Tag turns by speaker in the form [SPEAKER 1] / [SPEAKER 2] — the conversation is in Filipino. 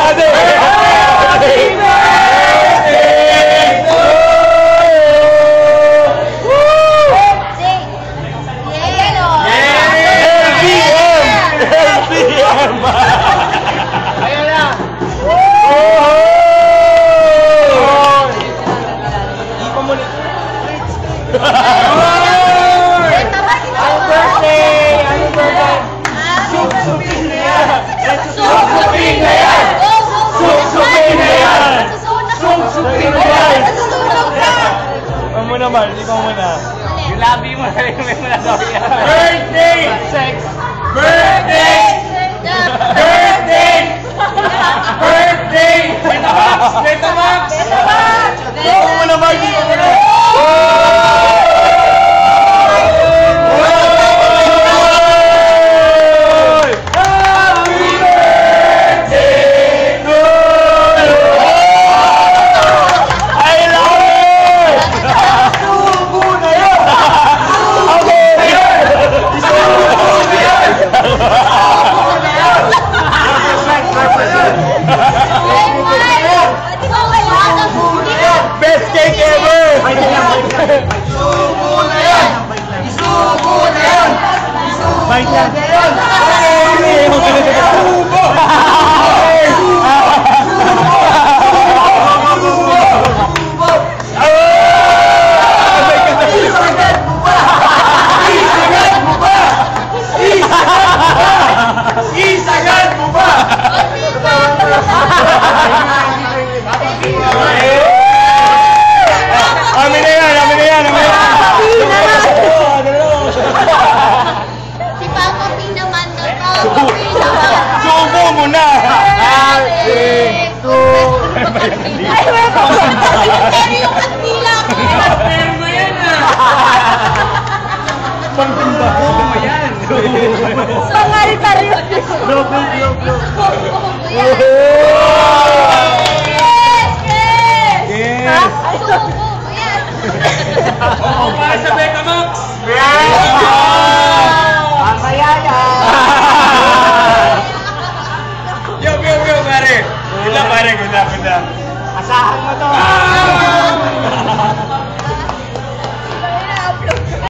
[SPEAKER 1] Happy birthday to LBM! Ayun na! Di pa muna. Happy birthday! Happy birthday! Suksupin na yan! Suksupin na yan! Suksupin na yan! Suksupin na yan! Iba mo naman, iba mo na. Yung labi mo na rin may nagawin yan. Birthday! Sex! Birthday! Birthday! Birthday! Betamax! Betamax! Iba mo naman, iba mo na. Best cake ever! Isubo na yan! Isubo na yan! Isubo na yan! Isubo! Isagad mo ba? Amin na yan, amin na yan, amin na yan.
[SPEAKER 2] Si Papa P naman na to.
[SPEAKER 1] Subo mo na.
[SPEAKER 2] Ay, pero yung kandila ko.
[SPEAKER 1] Pero mo yan ah. Pangtimba ko mo yan.
[SPEAKER 2] Pangari-tari.
[SPEAKER 1] Logo.